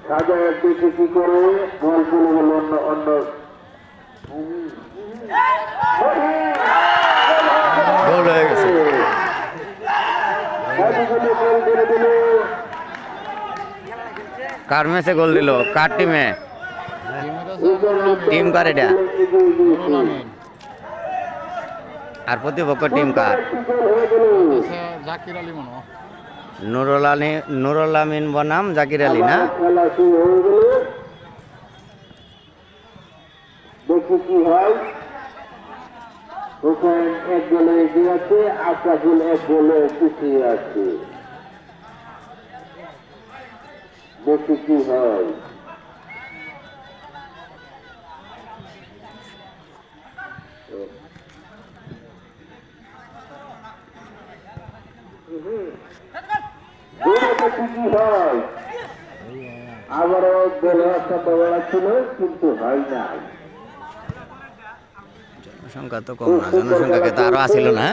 সাজায় দেখে কি করে বল চলে গেল অন্য অন্য গোল হয়ে গেছে। কার ম্যাচে গোল দিল? কার টিমে? টিম কার এটা? আর প্রতিপক্ষ টিম কার? জাকির আলী মনে হয়। নুরুল আমিন বনাম জাকির আলী না? খেলা শুরু হয়ে গেল, দেখি কি হয়। হোসেন এক গোলে এগিয়ে আছে, আশরাফুল এক গোলে পিছিয়ে আছে। দেখি কি হয়। কি হয়, আবারও গোল হওয়ার সম্ভাবনা ছিল কিন্তু হয় নাই। জনসংখ্যা তো কম না, জনসংখ্যা তো আরো আসিল না।